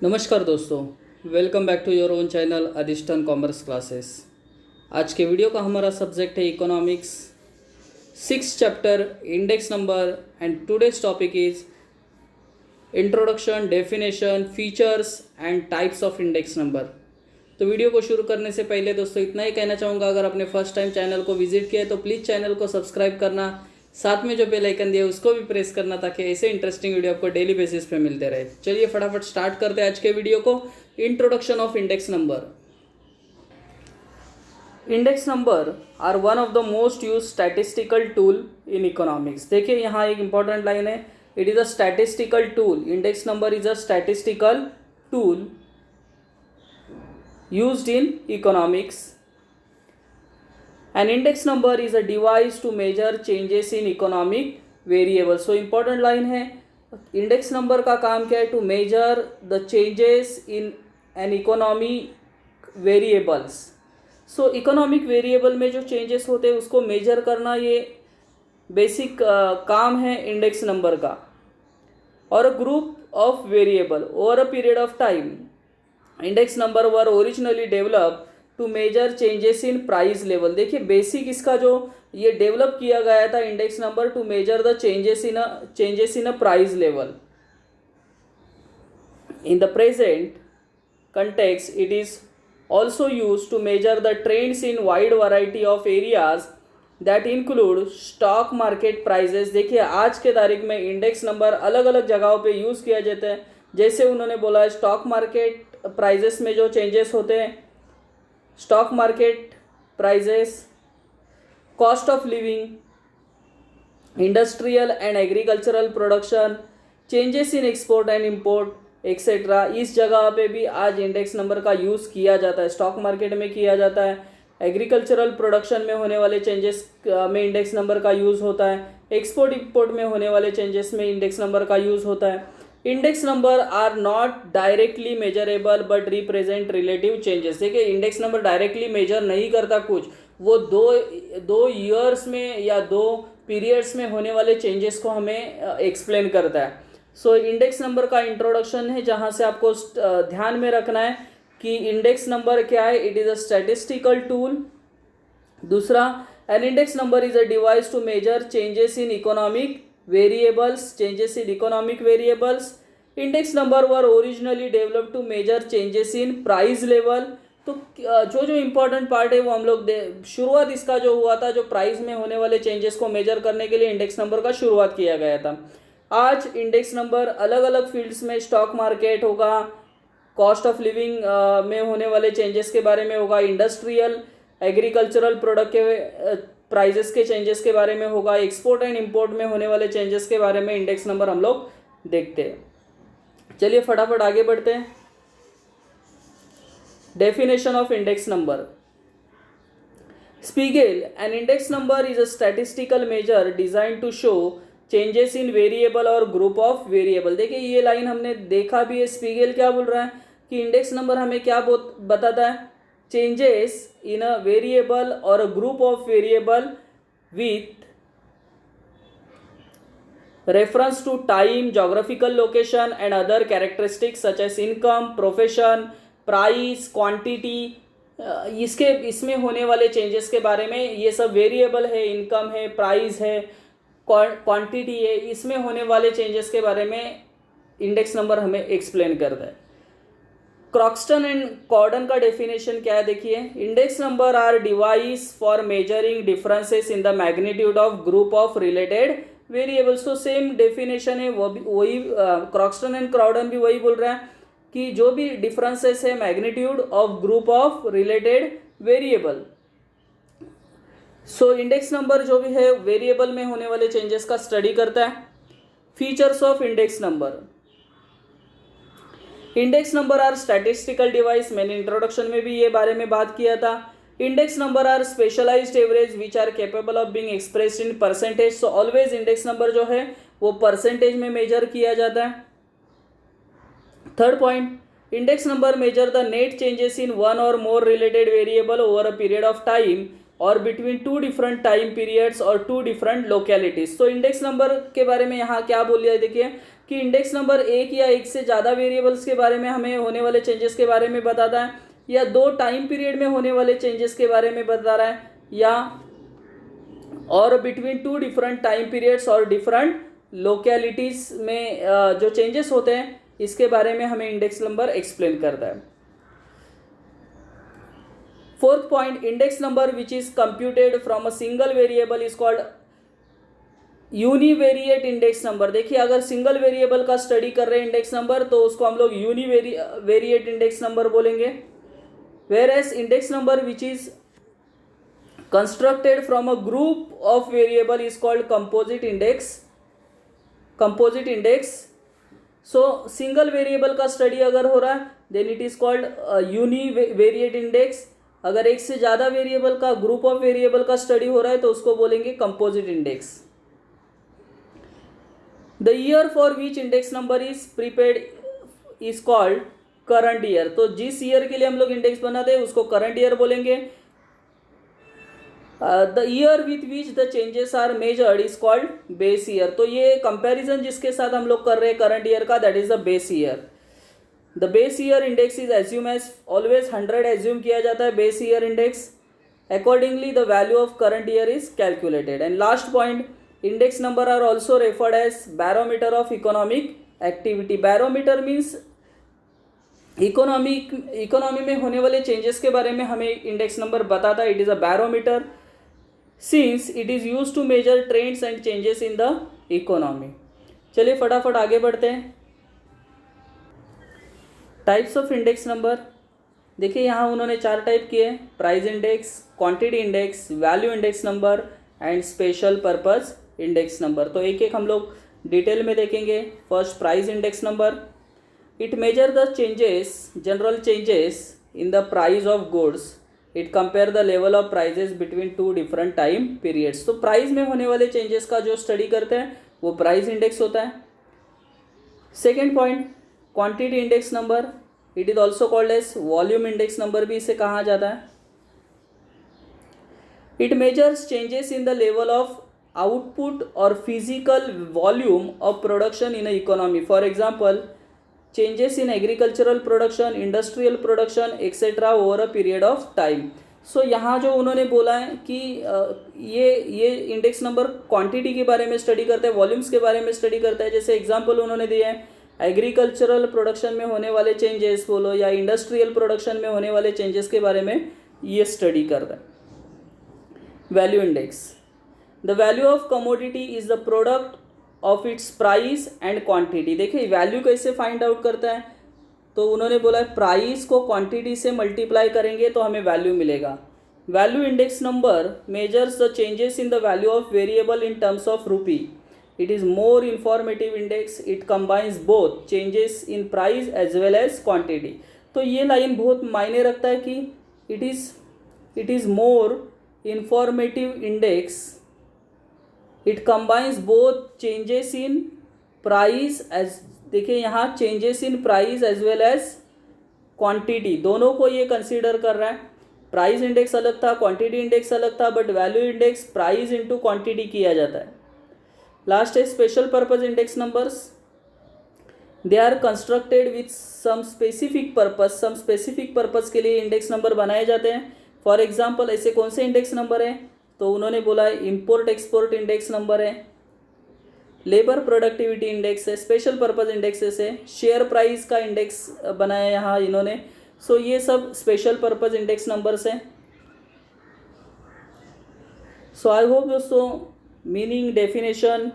नमस्कार दोस्तों, welcome back to your own channel Adhishthan commerce classes. आज के वीडियो का हमारा सब्जेक्ट है economics, 6th chapter, index number. And today's topic is introduction, definition, features and types of index number. तो वीडियो को शुरू करने से पहले दोस्तों इतना ही कहना चाहूँगा, अगर आपने फर्स्ट टाइम चैनल को विजिट किया है तो प्लीज़ चैनल को सब्सक्राइब करना, साथ में जो बेल आइकन दिया है उसको भी प्रेस करना, ताकि ऐसे इंटरेस्टिंग वीडियो आपको डेली बेसिस पे मिलते रहे। चलिए फटाफट स्टार्ट करते हैं आज के वीडियो को। Introduction of index number. Index number are one of the most use statistical tool in economics. देखिए यहाँ एक इंपॉर्टेंट लाइन है, it is a statistical tool. Index number is a statistical tool used in economics. An index number is a device to measure changes in economic variables. So important line है, index number का काम क्या है? To measure the changes in an economic variables. So economic variable में जो changes होते हैं उसको measure करना, ये basic काम है index number का। और a group of variable over a period of time. Index number were originally develop to measure changes in price level. देखिए बेसिक इसका जो ये डेवलप किया गया था index number to measure the changes in a price level. In the present context it is also use to measure the trends in wide variety of areas that include stock market prices. देखिए आज के तारीख में index number अलग अलग जगहों पे use किया जाता है, जैसे उन्होंने बोला है स्टॉक मार्केट प्राइजेस में जो चेंजेस होते हैं, stock market prices, cost of living, industrial and agricultural production, changes in export and import etcetera. इस जगह पे भी आज इंडेक्स नंबर का यूज़ किया जाता है। स्टॉक मार्केट में किया जाता है, एग्रीकल्चरल प्रोडक्शन में होने वाले चेंजेस में इंडेक्स नंबर का यूज़ होता है, एक्सपोर्ट इंपोर्ट में होने वाले चेंजेस में इंडेक्स नंबर का यूज़ होता है। Index number are not directly measurable but represent relative changes. देखिए इंडेक्स नंबर डायरेक्टली मेजर नहीं करता कुछ, वो दो ईयर्स में या दो पीरियड्स में होने वाले चेंजेस को हमें एक्सप्लेन करता है। सो इंडेक्स नंबर का इंट्रोडक्शन है, जहाँ से आपको ध्यान में रखना है कि इंडेक्स नंबर क्या है। It is a statistical tool. दूसरा, an index number is a device to measure changes in economic variables, changes in economic variables. Index number were originally developed to measure changes in price level. तो जो important part है वो हम लोग शुरुआत इसका जो हुआ था, जो प्राइस में होने वाले चेंजेस को मेजर करने के लिए इंडेक्स नंबर का शुरुआत किया गया था। आज इंडेक्स नंबर अलग अलग फील्ड्स में, स्टॉक मार्केट होगा, कॉस्ट ऑफ लिविंग में होने वाले चेंजेस के बारे में होगा, इंडस्ट्रियल एग्रीकल्चरल प्रोडक्ट के प्राइजेस के चेंजेस के बारे में होगा, एक्सपोर्ट एंड इंपोर्ट में होने वाले चेंजेस के बारे में इंडेक्स नंबर हम लोग देखते हैं। चलिए फटाफट आगे बढ़ते हैं। Definition of index number. Spiegel, an index number is a statistical measure designed to show changes in variable or group of variable. देखिए ये लाइन हमने देखा भी है। स्पीगेल क्या बोल रहा है कि इंडेक्स नंबर हमें क्या बताता है? changes in a variable or a group of variable with reference to time, geographical location and other characteristics such as income, profession, price, quantity। इसमें होने वाले चेंजेस के बारे में, ये सब वेरिएबल है, इनकम है, प्राइस है, क्वांटिटी है, इसमें होने वाले चेंजेस के बारे में इंडेक्स नंबर हमें एक्सप्लेन करता है। क्रॉक्सटन एंड कॉर्डन का डेफिनेशन क्या है? देखिए, index number are device for measuring differences in the magnitude of group of related variables. तो सेम डेफिनेशन है, वही क्रॉक्सटन एंड कॉर्डन भी वही बोल रहा है कि जो भी डिफरेंसेस है magnitude of group of related variable. So index number जो भी है वेरिएबल में होने वाले चेंजेस का स्टडी करता है। Features of index number. Index number are statistical device, मैंने इंट्रोडक्शन में भी ये बारे में बात किया था। Index number are specialized average which are capable of being expressed in percentage. So always index number जो है वो परसेंटेज में मेजर किया जाता है। Third point, index number measure the net changes in one or more related variable over a period of time or between two different time periods और to different localities. तो index number के बारे में यहाँ क्या बोल लिया है? देखिए, कि इंडेक्स नंबर एक या एक से ज़्यादा वेरिएबल्स के बारे में हमें होने वाले चेंजेस के बारे में बताता है, या दो टाइम पीरियड में होने वाले चेंजेस के बारे में बता रहा है, या और between two different time periods और डिफरेंट लोकेलिटीज़ में जो चेंजेस होते हैं इसके बारे में हमें इंडेक्स नंबर एक्सप्लेन करता है। Fourth point, index number which is computed from a single variable is called univariate index number. देखिए अगर सिंगल वेरिएबल का स्टडी कर रहे हैं इंडेक्स नंबर तो उसको हम लोग यूनिवेरिएट इंडेक्स नंबर बोलेंगे। Whereas index number which is constructed from a group of variable is called composite index. So single variable का स्टडी अगर हो रहा है then it is called univariate index. अगर एक से ज़्यादा वेरिएबल का, ग्रुप ऑफ वेरिएबल का स्टडी हो रहा है तो उसको बोलेंगे composite index. The year for which index number is prepared is called current year. तो जिस ईयर के लिए हम लोग इंडेक्स बनाते हैं उसको करंट ईयर बोलेंगे। The year with which the changes are measured is called base year. तो ये कंपैरिजन जिसके साथ हम लोग कर रहे हैं करंट ईयर का, that is the base year. The base year index is assume as always 100 assume किया जाता है base year index. Accordingly the value of current year is calculated. And last point, index number are also referred as barometer of economic activity. Barometer means economy में होने वाले changes के बारे में हमें इंडेक्स नंबर बताता है। It is a barometer since it is use to measure trends and changes in the economy. चलिए फटाफट आगे बढ़ते हैं। टाइप्स ऑफ इंडेक्स नंबर देखिए यहाँ उन्होंने 4 टाइप किए, price index, quantity index, value index number and special purpose index number. तो एक एक हम लोग डिटेल में देखेंगे। First, price index number. It measure the changes, general changes in the price of goods. It compare the level of prices between two different time periods. तो price में होने वाले चेंजेस का जो स्टडी करते हैं वो प्राइस इंडेक्स होता है। Second point, quantity index number. It is also called as volume index number भी इसे कहा जाता है। It measures changes in the level of output or physical volume of production in a economy. For example, changes in agricultural production, industrial production etcetera over a period of time. So यहाँ जो उन्होंने बोला है कि ये index number quantity के बारे में स्टडी करता है, वॉल्यूम्स के बारे में स्टडी करता है। जैसे एग्जांपल उन्होंने दिया है एग्रीकल्चरल प्रोडक्शन में होने वाले चेंजेस बोलो या इंडस्ट्रियल प्रोडक्शन में होने वाले चेंजेस के बारे में ये स्टडी करता है। Value index, the value of commodity is the product of its price and quantity. देखिए वैल्यू कैसे फाइंड आउट करता है, तो उन्होंने बोला है प्राइस को क्वांटिटी से मल्टीप्लाई करेंगे तो हमें वैल्यू मिलेगा। Value index number measures the changes in the value of variable in terms of rupee. It is more informative index. It combines both changes in price as well as quantity. तो ये line बहुत मायने रखता है कि it is more informative index. It combines both changes in price as, देखिए यहाँ changes in price as well as quantity, दोनों को ये कंसीडर कर रहा है। प्राइस इंडेक्स अलग था, क्वांटिटी इंडेक्स अलग था, but value index price into quantity किया जाता है। लास्ट है special purpose index numbers. They are constructed with some specific purpose. Some specific purpose के लिए इंडेक्स नंबर बनाए जाते हैं। फॉर एग्जाम्पल ऐसे कौन से इंडेक्स नंबर हैं, तो उन्होंने बोला है इम्पोर्ट एक्सपोर्ट इंडेक्स नंबर है, लेबर प्रोडक्टिविटी इंडेक्स है, स्पेशल पर्पज इंडेक्सेस है, शेयर प्राइस का इंडेक्स बनाया यहाँ इन्होंने। सो ये सब स्पेशल पर्पज इंडेक्स नंबर्स हैं। सो आई होप दोस्तों meaning, definition,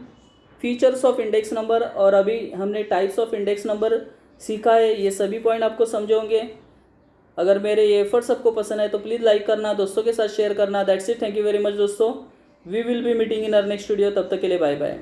features of index number और अभी हमने टाइप्स ऑफ इंडेक्स नंबर सीखा है, ये सभी पॉइंट आपको समझ होंगे। अगर मेरे ये एफर्ट्स आपको पसंद है तो प्लीज़ लाइक करना, दोस्तों के साथ शेयर करना। That's it, thank you very much दोस्तों। We will be meeting in our next video. तब तक के लिए बाय बाय।